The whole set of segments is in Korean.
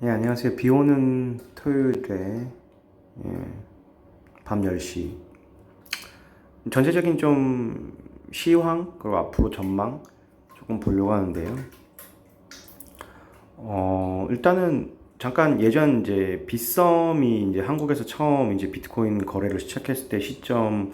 예, 안녕하세요. 비 오는 토요일에 예, 밤 10시. 전체적인 좀 시황, 그리고 앞으로 전망 조금 보려고 하는데요. 일단은 잠깐 예전 이제 빗썸이 이제 한국에서 처음 이제 비트코인 거래를 시작했을 때 시점이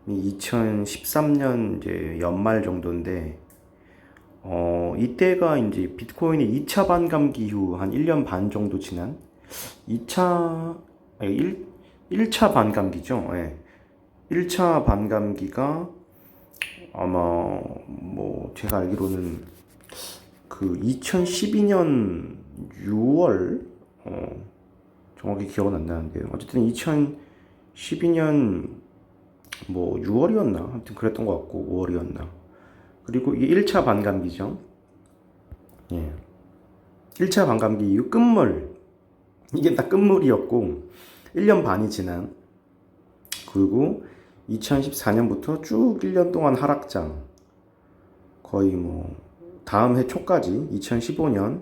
2013년 이제 연말 정도인데, 이때가 이제 비트코인의 2차 반감기 이후 한 1년 반 정도 지난 2차, 아니, 1차 반감기죠. 예. 1차 반감기가 아마 뭐 제가 알기로는 그 2012년 6월, 정확히 기억은 안 나는데요. 어쨌든 2012년 뭐 6월이었나? 아무튼 그랬던 것 같고 5월이었나. 그리고 이게 1차 반감기죠. 예. 1차 반감기 이후 끝물. 이게 다 끝물이었고 1년 반이 지난, 그리고 2014년부터 쭉 1년 동안 하락장, 거의 뭐 다음 해 초까지 2015년,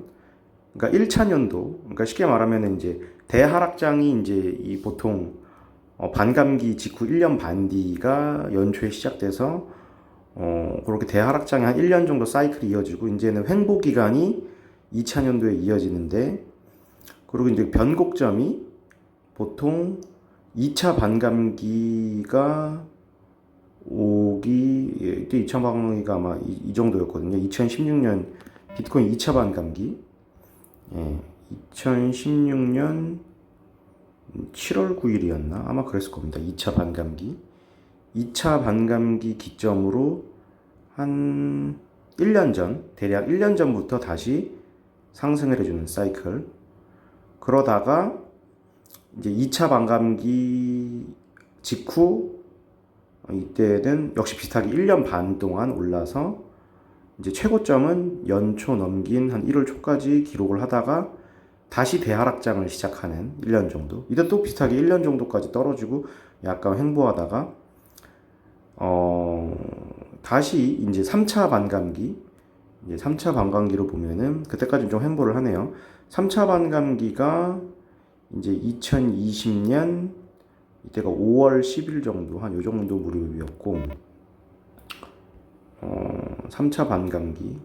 그러니까 1차년도, 그러니까 쉽게 말하면 이제 대하락장이 이제 이 보통 반감기 직후 1년 반 뒤가 연초에 시작돼서 그렇게 대하락장이 한 1년 정도 사이클이 이어지고 이제는 횡보 기간이 2차년도에 이어지는데, 그리고 이제 변곡점이 보통 2차 반감기가 오기, 이때 2차 반감기가 아마 이 정도였거든요. 2016년 비트코인 2차 반감기. 예, 2016년 7월 9일이었나? 아마 그랬을 겁니다. 2차 반감기. 2차 반감기 기점으로 한 1년 전, 대략 1년 전부터 다시 상승을 해주는 사이클. 그러다가 이제 2차 반감기 직후, 이때는 역시 비슷하게 1년 반 동안 올라서 이제 최고점은 연초 넘긴 한 1월 초까지 기록을 하다가 다시 대하락장을 시작하는 1년 정도. 이때 또 비슷하게 1년 정도까지 떨어지고 약간 횡보하다가 다시 이제 3차 반감기, 이제 3차 반감기로 보면은 그때까지 좀 횡보를 하네요. 3차 반감기가 이제 2020년 이때가 5월 10일 정도, 한 요 정도 무렵이었고, 3차 반감기,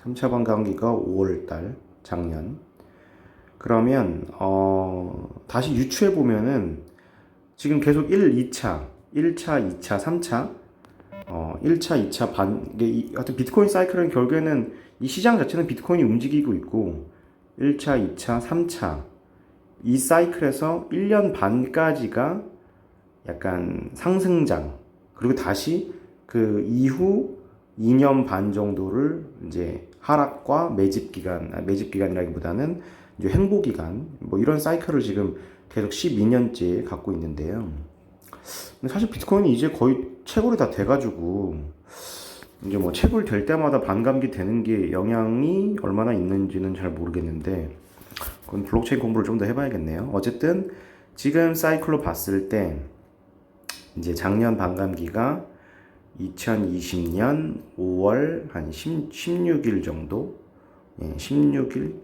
3차 반감기가 5월달, 작년. 그러면, 다시 유추해 보면은, 지금 계속 1차, 2차, 3차, 1차, 2차 하여튼 비트코인 사이클은 결국에는 이 시장 자체는 비트코인이 움직이고 있고, 1차, 2차, 3차, 이 사이클에서 1년 반까지가 약간 상승장, 그리고 다시 그 이후 2년 반 정도를 이제 하락과 매집 기간, 매집 기간이라기보다는 이제 횡보 기간, 뭐 이런 사이클을 지금 계속 12년째 갖고 있는데요. 사실 비트코인이 이제 거의 채굴이 다 돼가지고 이제 뭐 채굴 될 때마다 반감기 되는 게 영향이 얼마나 있는지는 잘 모르겠는데, 그건 블록체인 공부를 좀 더 해봐야겠네요. 어쨌든 지금 사이클로 봤을 때 이제 작년 반감기가 2020년 5월 한 16일 정도, 16일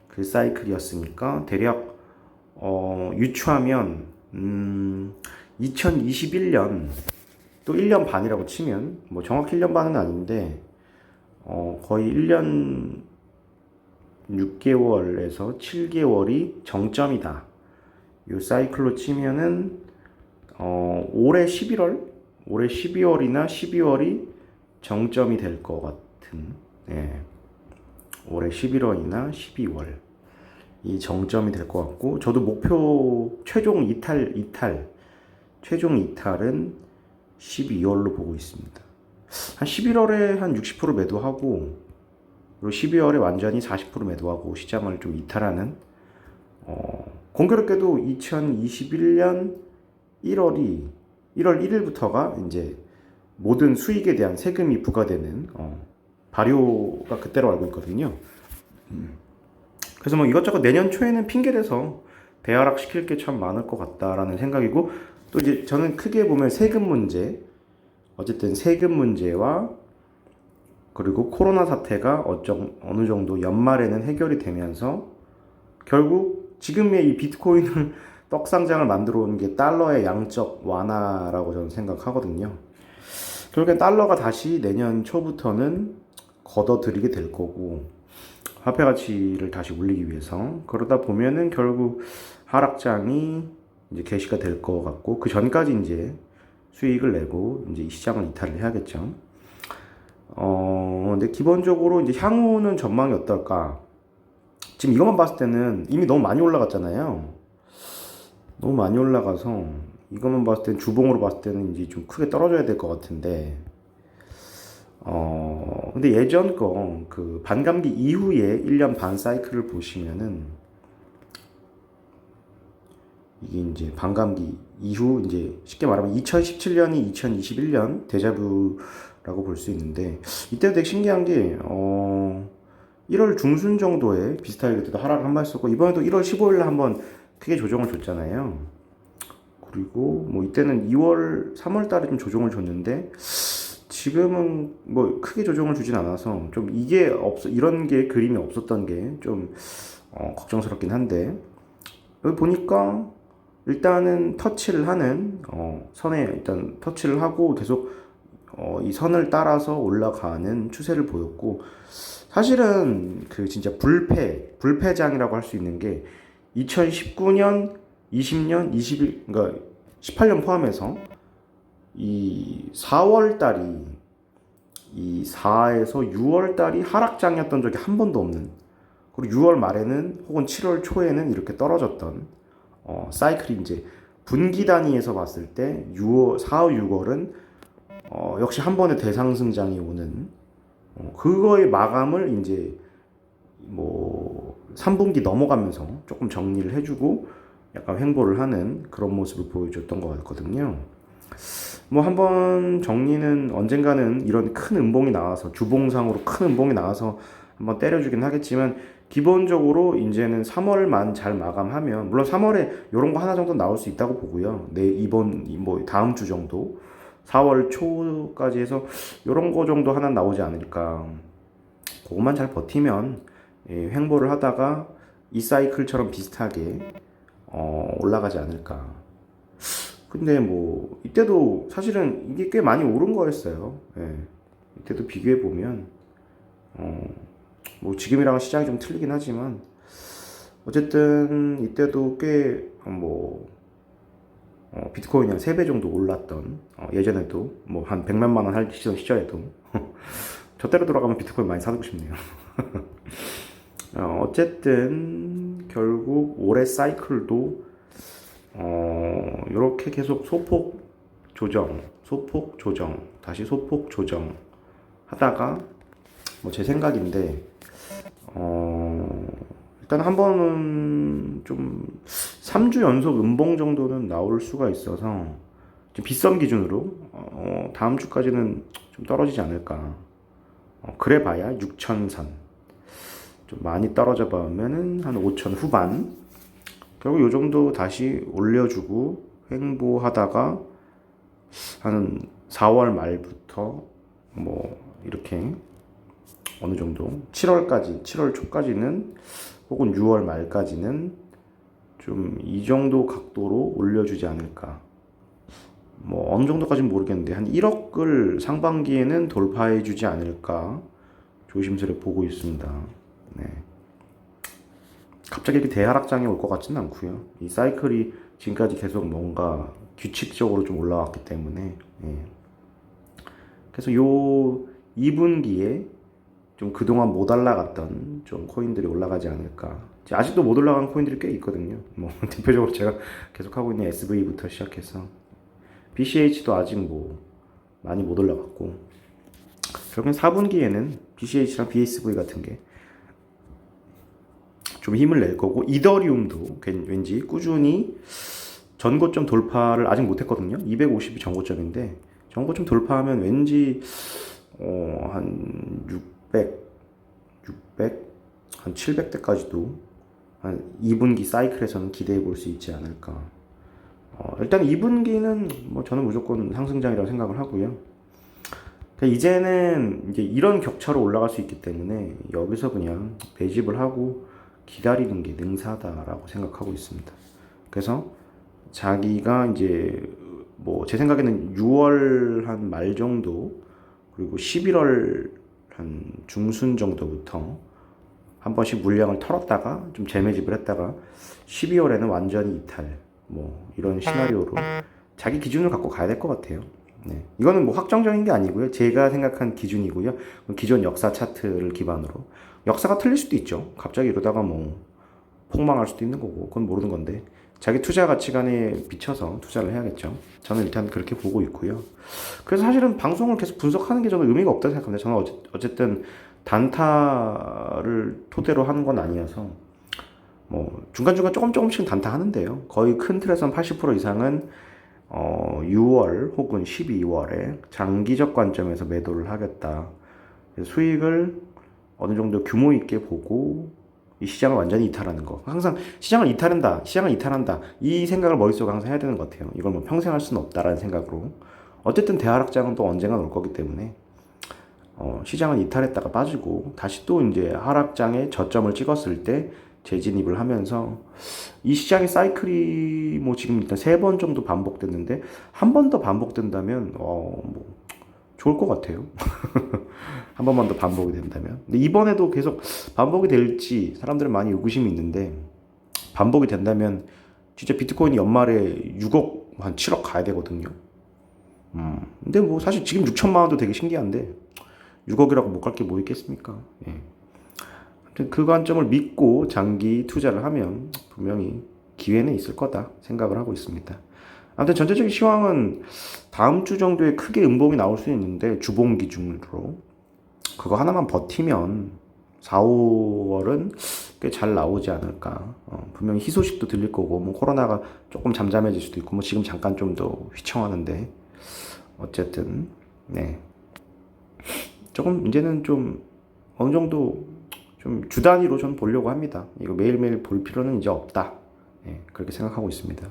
그 사이클이었으니까 대략 유추하면 2021년 또 1년 반이라고 치면, 뭐 정확히 1년 반은 아닌데 거의 1년 6개월에서 7개월이 정점이다. 이 사이클로 치면은 올해 11월, 올해 12월이나 12월이 정점이 될 것 같은, 예. 올해 11월이나 12월 이 정점이 될 것 같고, 저도 목표 최종 이탈은 12월로 보고 있습니다. 한 11월에 한 60% 매도하고, 그리고 12월에 완전히 40% 매도하고 시장을 좀 이탈하는, 공교롭게도 2021년 1월 1일부터가 이제 모든 수익에 대한 세금이 부과되는 발효가 그때로 알고 있거든요. 그래서 뭐 이것저것 내년 초에는 핑계대서 대하락 시킬 게 참 많을 것 같다라는 생각이고, 또 이제 저는 크게 보면 세금 문제, 어쨌든 세금 문제와 그리고 코로나 사태가 어느 정도 연말에는 해결이 되면서 결국 지금의 이 비트코인을 떡상장을 만들어 온 게 달러의 양적 완화라고 저는 생각하거든요. 결국엔 달러가 다시 내년 초부터는 걷어들이게 될 거고, 화폐 가치를 다시 올리기 위해서. 그러다 보면은 결국 하락장이 이제 개시가 될 것 같고, 그 전까지 이제 수익을 내고 이제 이 시장을 이탈을 해야겠죠. 근데 기본적으로 이제 향후는 전망이 어떨까? 지금 이것만 봤을 때는 이미 너무 많이 올라갔잖아요. 너무 많이 올라가서 이것만 봤을 때는 주봉으로 봤을 때는 이제 좀 크게 떨어져야 될 것 같은데, 근데 예전 거 그 반감기 이후에 1년 반 사이클을 보시면은 이게 이제 반감기 이후 이제 쉽게 말하면 2017년이 2021년 데자뷰라고 볼 수 있는데, 이때 되게 신기한 게 1월 중순 정도에 비슷하게 그때도 하락을 한 번 했었고, 이번에도 1월 15일에 한번 크게 조정을 줬잖아요. 그리고 뭐 이때는 2월 3월 달에 좀 조정을 줬는데, 지금은 뭐 크게 조정을 주진 않아서 좀 이게 이런 게 그림이 없었던 게 좀 걱정스럽긴 한데, 여기 보니까 일단은 터치를 하는 선에 일단 터치를 하고 계속 이 선을 따라서 올라가는 추세를 보였고, 사실은 그 진짜 불패장이라고 할 수 있는 게 2019년, 20년, 21, 그러니까 18년 포함해서 이 4월 달이 이 4에서 6월 달이 하락장이었던 적이 한 번도 없는, 그리고 6월 말에는 혹은 7월 초에는 이렇게 떨어졌던 사이클이 이제 분기 단위에서 봤을 때 6월, 4, 6월은 역시 한 번의 대상승장이 오는 그거의 마감을 이제 뭐 3분기 넘어가면서 조금 정리를 해주고 약간 횡보를 하는 그런 모습을 보여줬던 것 같거든요. 뭐 한번 정리는 언젠가는 이런 큰 음봉이 나와서 주봉상으로 큰 음봉이 나와서 한번 때려주긴 하겠지만, 기본적으로 이제는 3월만 잘 마감하면, 물론 3월에 이런 거 하나 정도 나올 수 있다고 보고요. 이번 뭐 다음 주 정도 4월 초까지 해서 이런 거 정도 하나 나오지 않을까. 그것만 잘 버티면 횡보를 하다가 이 사이클처럼 비슷하게 올라가지 않을까. 근데 뭐 이때도 사실은 이게 꽤 많이 오른 거였어요. 예. 이때도 비교해 보면 뭐 지금이랑은 시장이 좀 틀리긴 하지만 어쨌든 이때도 꽤 뭐 비트코인이 한 3배 정도 올랐던, 예전에도 뭐 한 100만만 원 할 시절에도 저 때로 돌아가면 비트코인 많이 사두고 싶네요. 어쨌든 결국 올해 사이클도 이렇게 계속 소폭 조정, 다시 소폭 조정 하다가 뭐 제 생각인데, 일단 한 번은 좀 3주 연속 음봉 정도는 나올 수가 있어서 지금 빗썸 기준으로 다음 주까지는 좀 떨어지지 않을까. 그래 봐야 6,000선. 좀 많이 떨어져 보면은 한 5,000 후반. 결국 요 정도 다시 올려주고 횡보하다가 한 4월 말부터 뭐 이렇게 어느 정도 7월 초까지는 혹은 6월 말까지는 좀 이 정도 각도로 올려주지 않을까. 뭐 어느 정도까지는 모르겠는데 한 1억을 상반기에는 돌파해주지 않을까 조심스레 보고 있습니다. 네. 갑자기 이렇게 대하락장이 올 것 같지는 않고요. 이 사이클이 지금까지 계속 뭔가 규칙적으로 좀 올라왔기 때문에, 예. 그래서 요 2분기에 좀 그동안 못 올라갔던 좀 코인들이 올라가지 않을까. 아직도 못 올라간 코인들이 꽤 있거든요. 뭐 대표적으로 제가 계속 하고 있는 SV부터 시작해서 BCH도 아직 뭐 많이 못 올라갔고, 결국엔 4분기에는 BCH랑 BSV 같은 게 좀 힘을 낼 거고, 이더리움도 왠지 꾸준히 전고점 돌파를 아직 못했거든요. 250이 전고점인데 전고점 돌파하면 왠지 한 600, 한 700대까지도 한 2분기 사이클에서는 기대해 볼 수 있지 않을까. 일단 2분기는 뭐 저는 무조건 상승장이라고 생각을 하고요. 그러니까 이제는 이제 이런 격차로 올라갈 수 있기 때문에 여기서 그냥 매집을 하고 기다리는 게 능사다라고 생각하고 있습니다. 그래서 자기가 이제 뭐 제 생각에는 6월 한 말 정도 그리고 11월 한 중순 정도부터 한 번씩 물량을 털었다가 좀 재매집을 했다가 12월에는 완전히 이탈 뭐 이런 시나리오로 자기 기준을 갖고 가야 될 것 같아요. 네. 이거는 뭐 확정적인 게 아니고요. 제가 생각한 기준이고요. 기존 역사 차트를 기반으로 역사가 틀릴 수도 있죠. 갑자기 이러다가 뭐 폭망할 수도 있는 거고 그건 모르는 건데 자기 투자 가치관에 비춰서 투자를 해야겠죠. 저는 일단 그렇게 보고 있고요. 그래서 사실은 방송을 계속 분석하는 게 저는 의미가 없다고 생각합니다. 저는 어쨌든 단타를 토대로 하는 건 아니어서 뭐 중간중간 조금씩 단타하는데요. 거의 큰 틀에서는 80% 이상은 6월 혹은 12월에 장기적 관점에서 매도를 하겠다. 수익을 어느 정도 규모 있게 보고 이 시장을 완전히 이탈하는 거. 항상 시장을 이탈한다. 이 생각을 머릿속에 항상 해야 되는 것 같아요. 이걸 뭐 평생 할 수는 없다라는 생각으로. 어쨌든 대하락장은 또 언젠가 올 거기 때문에 시장은 이탈했다가 빠지고 다시 또 이제 하락장에 저점을 찍었을 때 재진입을 하면서 이 시장의 사이클이 뭐 지금 일단 3번 정도 반복됐는데 한 번 더 반복된다면 뭐 좋을 것 같아요. 한 번만 더 반복이 된다면. 근데 이번에도 계속 반복이 될지 사람들은 많이 의구심이 있는데 반복이 된다면 진짜 비트코인이 연말에 6억 한 7억 가야 되거든요. 근데 뭐 사실 지금 6천만 원도 되게 신기한데 6억이라고 못 갈 게 뭐 있겠습니까? 예. 아무튼 그 관점을 믿고 장기 투자를 하면 분명히 기회는 있을 거다 생각을 하고 있습니다. 아무튼 전체적인 시황은 다음 주 정도에 크게 음봉이 나올 수 있는데 주봉 기준으로 그거 하나만 버티면 4, 5월은 꽤 잘 나오지 않을까. 분명히 희소식도 들릴 거고 뭐 코로나가 조금 잠잠해질 수도 있고 뭐 지금 잠깐 좀 더 휘청하는데 어쨌든 네. 조금 이제는 좀 어느 정도 좀 주 단위로 전 보려고 합니다. 이거 매일매일 볼 필요는 이제 없다. 예, 그렇게 생각하고 있습니다.